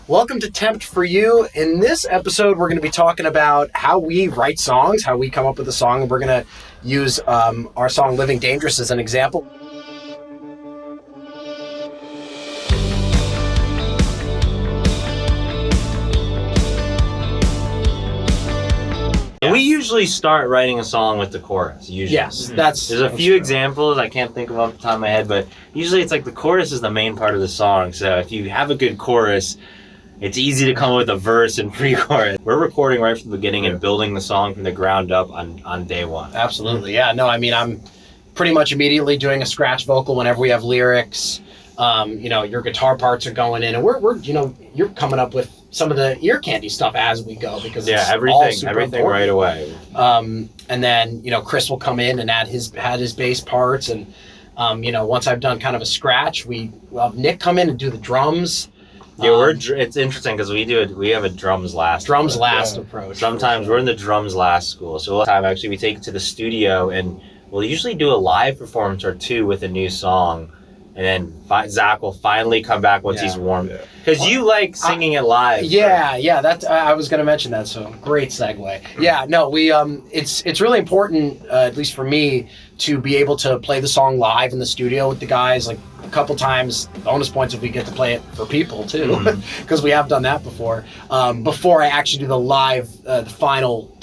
Welcome to Tempt for You. In this episode, we're going to be talking about how we write songs, how we come up with a song, and we're going to use our song Living Dangerous as an example. We usually start writing a song with the chorus. Usually. Yes, there's a few examples I can't think of off the top of my head, but usually it's like the chorus is the main part of the song. So if you have a good chorus, it's easy to come up with a verse and pre-chorus. We're recording right from the beginning and building the song from the ground up on day one. Absolutely, yeah. No, I mean, I'm pretty much immediately doing a scratch vocal whenever we have lyrics. Your guitar parts are going in, and we're you're coming up with some of the ear candy stuff as we go because it's everything important. Right away. And then Chris will come in and add his bass parts, and once I've done kind of a scratch, we'll have Nick come in and do the drums. Yeah, it's interesting because we have a drums last approach. Sometimes we're in the drums last school, so we'll have we take it to the studio and we'll usually do a live performance or two with a new song. And then Zach will finally come back once he's warm. Because you like singing it live. Yeah. That I was going to mention that. So great segue. Yeah. No, we it's really important, at least for me, to be able to play the song live in the studio with the guys. Like a couple times, bonus points if we get to play it for people too, because we have done that before. Before I actually do the live, the final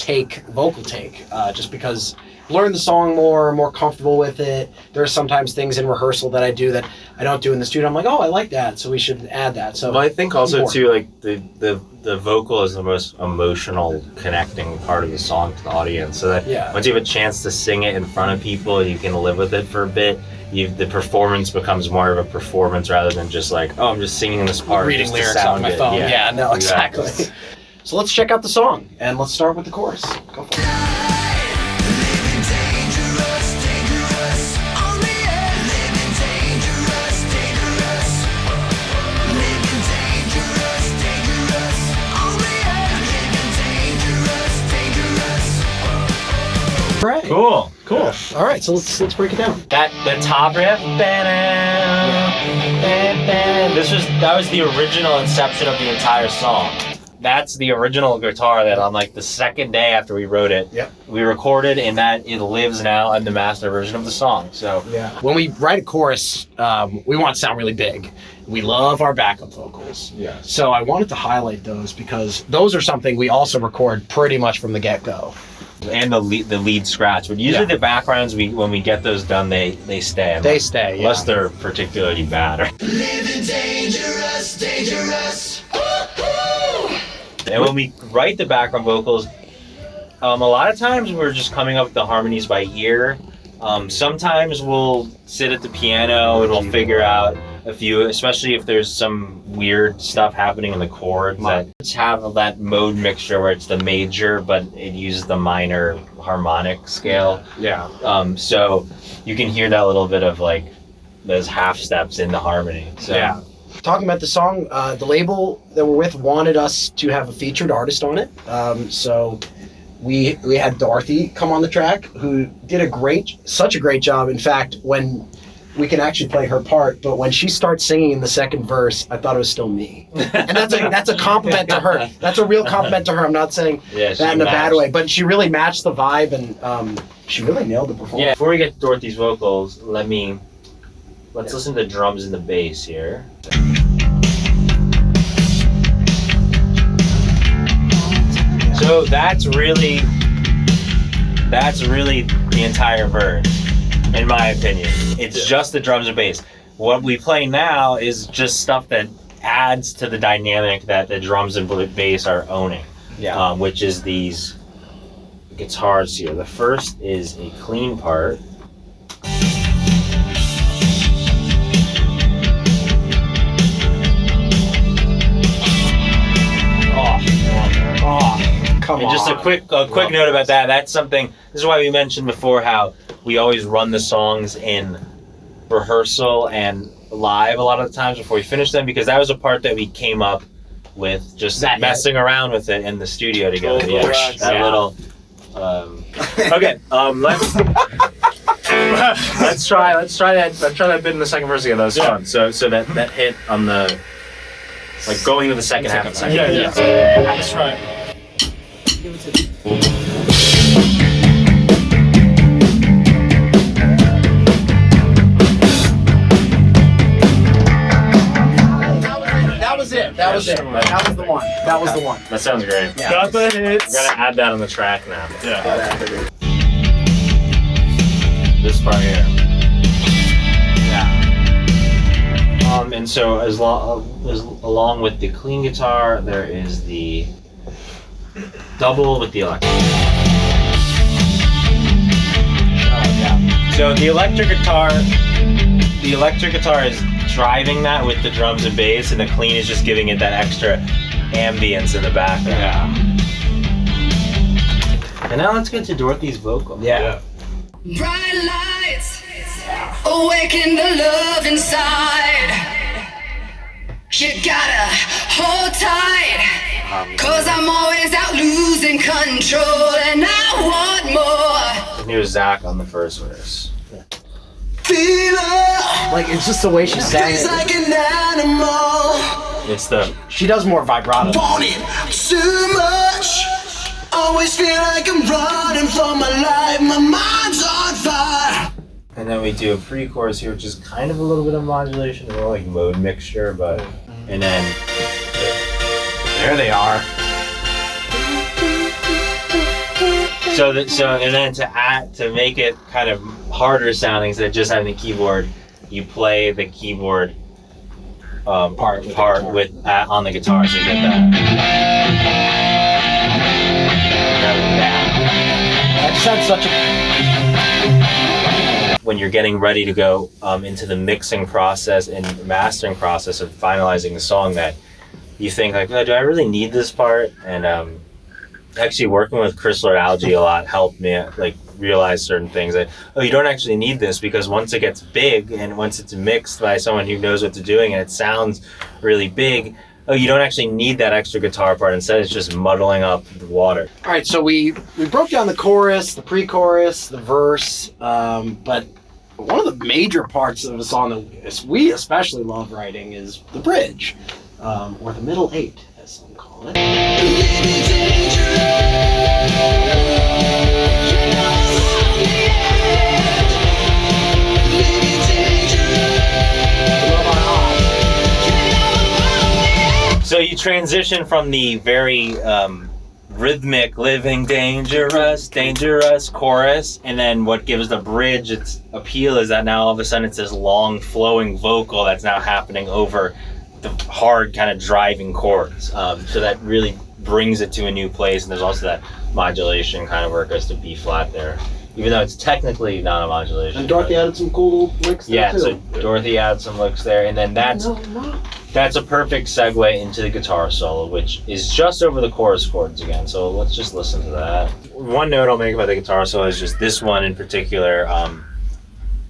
vocal take, just because. Learn the song more comfortable with it. There are sometimes things in rehearsal that I do that I don't do in the studio. I'm like, I like that, so we should add that. So I think also too, like the vocal is the most emotional connecting part of the song to the audience. So that once you have a chance to sing it in front of people, you can live with it for a bit. The performance becomes more of a performance rather than just like, I'm just singing this part. Reading lyrics on my phone. Yeah, no, exactly. So let's check out the song, and let's start with the chorus. Go for it. Right. Cool. All right, so let's break it down. The top riff. That was the original inception of the entire song. That's the original guitar that on like the second day after we wrote it, we recorded, and that it lives now in the master version of the song. So when we write a chorus, we want it to sound really big. We love our backup vocals. Yeah. So I wanted to highlight those because those are something we also record pretty much from the get-go. And the lead scratch, but usually the backgrounds when we get those done, they stay. They stay, unless they're particularly bad. Living dangerous. And when we write the background vocals, a lot of times we're just coming up with the harmonies by ear. Sometimes we'll sit at the piano and we'll figure out a few, especially if there's some weird stuff happening in the chords that have that mode mixture where it's the major, but it uses the minor harmonic scale. Yeah. So you can hear that little bit of like those half steps in the harmony. So. Yeah. Talking about the song, the label that we're with wanted us to have a featured artist on it. So we had Dorothy come on the track, who did such a great job. In fact, when we can actually play her part, but when she starts singing in the second verse, I thought it was still me. And that's a compliment to her. That's a real compliment to her. I'm not saying that in a bad way, but she really matched the vibe, and she really nailed the performance. Yeah. Before we get to Dorothy's vocals, let's listen to the drums and the bass here. So that's really the entire verse, in my opinion. It's just the drums and bass. What we play now is just stuff that adds to the dynamic that the drums and bass are owning. Yeah. Which is these guitars here. The first is a clean part. Come and just a quick note about that. That's something. This is why we mentioned before how we always run the songs in rehearsal and live a lot of the times before we finish them, because that was a part that we came up with just messing around with it in the studio together. Little. Okay. Let's try that bit in the second verse again. That was fun. So that hit on the Like going to the second half of the second. Yeah. Let's try it. That was it. That was it. That was the one. That was the one. That sounds great. Yeah. Got the hits. We're gonna add that on the track now. Yeah. This part here. Yeah. And so as along with the clean guitar, there is the double with the electric. Yeah. So the electric guitar is driving that with the drums and bass, and the clean is just giving it that extra ambience in the background. Yeah. And now let's get to Dorothy's vocal. Yeah. Bright lights awaken the love inside. You gotta hold tight, 'cause I'm always out losing control, and I want more. Here's Zach on the first verse. Like, it's just the way she sang it. Like an animal. It's the She does more vibrato. Want it too much. Always feel like I'm running for my life. My mind's on fire. and then we do a pre-chorus here, which is kind of a little bit of modulation, more like mode mixture, but and then there they are. So and then to make it kind of harder sounding instead of just having the keyboard, you play the keyboard part with on the guitar, so you get that. I just had such a. When you're getting ready to go into the mixing process and mastering process of finalizing the song, that you think like, oh, do I really need this part? And actually working with Chris Lord-Alge a lot helped me like realize certain things that, oh, you don't actually need this, because once it gets big and once it's mixed by someone who knows what they're doing and it sounds really big, oh, you don't actually need that extra guitar part. Instead, it's just muddling up the water. All right, so we broke down the chorus, the pre-chorus, the verse, but one of the major parts of a song that we especially love writing is the bridge, or the middle eight, as some call it. So you transition from the very rhythmic, living dangerous, dangerous chorus, and then what gives the bridge its appeal is that now all of a sudden it's this long flowing vocal that's now happening over the hard kind of driving chords. So that really brings it to a new place, and there's also that modulation kind of work as to B flat there, even though it's technically not a modulation. And Dorothy added some cool little licks there too. So Dorothy added some licks there, and then that's a perfect segue into the guitar solo, which is just over the chorus chords again. So let's just listen to that. One note I'll make about the guitar solo is just this one in particular.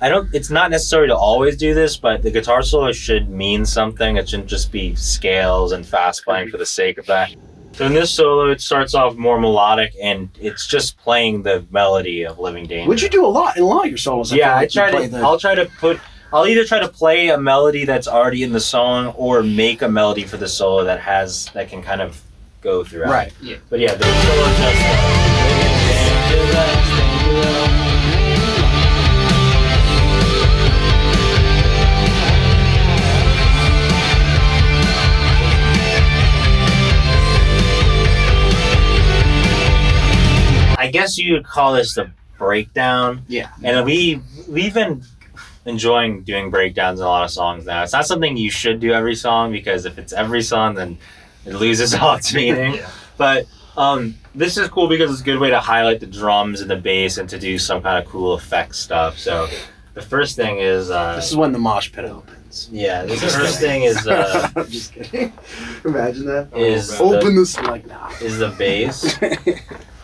It's not necessary to always do this, but the guitar solo should mean something. It shouldn't just be scales and fast playing for the sake of that. So in this solo, it starts off more melodic, and it's just playing the melody of Living Dangerous. Which you do a lot in a lot of your solos. Yeah, I'll either try to play a melody that's already in the song, or make a melody for the solo that can kind of go throughout. Right. Yeah. But yeah, the solo just dangerous. I guess you would call this the breakdown. Yeah. And we've been enjoying doing breakdowns in a lot of songs now. It's not something you should do every song, because if it's every song, then it loses all its meaning. Yeah. But this is cool because it's a good way to highlight the drums and the bass and to do some kind of cool effect stuff. So the first thing is... this is when the mosh pit opens. Yeah, the first thing is... I'm just kidding. Imagine that. Is the bass.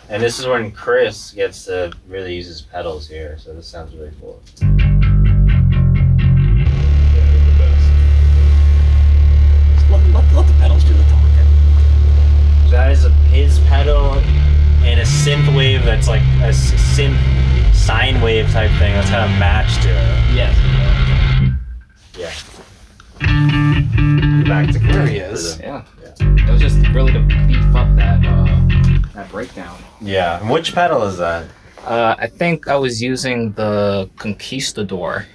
And this is when Chris gets to really use his pedals here, so this sounds really cool. Let the pedals do the talking. So that is his pedal and a synth wave that's like a synth sine wave type thing that's kind of matched to it. Yes. Yeah. back to There he is. Yeah. It was just really to beef up that breakdown. Yeah. Which pedal is that? I think I was using the Conquistador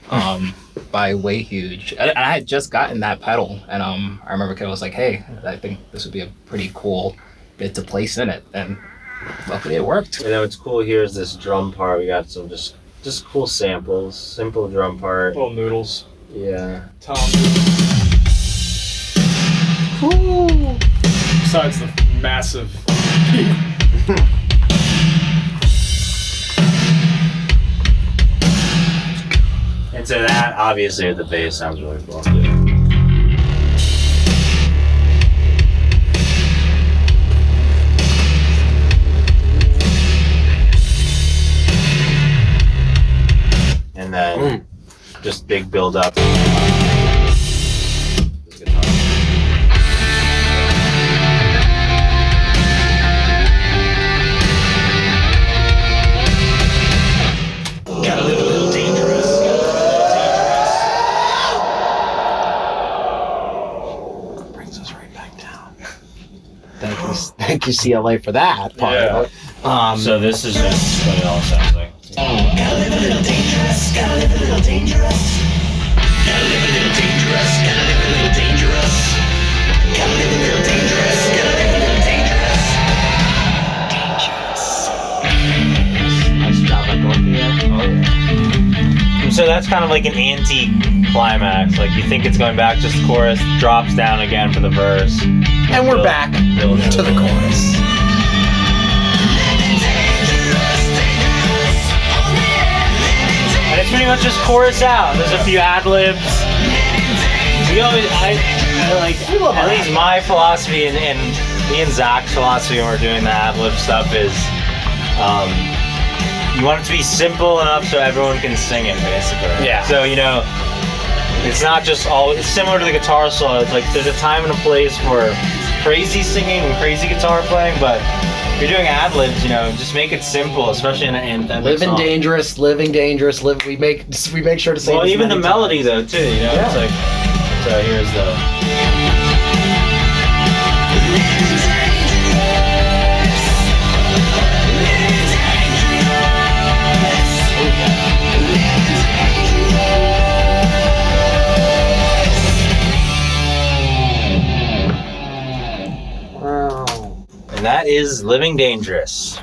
by Way Huge. And I had just gotten that pedal, and I remember Kid was like, "Hey, I think this would be a pretty cool bit to place in it," and luckily it worked. You know, what's cool here is this drum part. We got some just cool samples, simple drum part. Little noodles. Yeah. Tom noodles. Woo. Besides the massive. And so that, obviously, the bass sounds really cool. And then just big build up. Gotta live a little dangerous. Brings us right back down. Thank you, CLA, for that part. Yeah. So this is just what it all sounds like. Gotta live a little dangerous. Gotta live a little dangerous. Gotta live a little dangerous. Gotta live a little dangerous. Gotta live a little dangerous. Gotta live a little dangerous. Dangerous. Nice job by both of you. Oh, yeah. So that's kind of like an anti-climax. Like you think it's going back, just the chorus drops down again for the verse. And we're back to the chorus. And it's pretty much just chorus out. There's a few ad libs. We always, at least my philosophy and me and Zach's philosophy when we're doing the ad lib stuff is, you want it to be simple enough so everyone can sing it, basically. Yeah. So it's not just all. It's similar to the guitar solo. It's like there's a time and a place for crazy singing and crazy guitar playing, but if you're doing ad libs, just make it simple, especially in an anthem. Living dangerous. We make sure to say. Well, this even the many melody times. though too. It's like, so here's the. Wow. And that is Living Dangerous.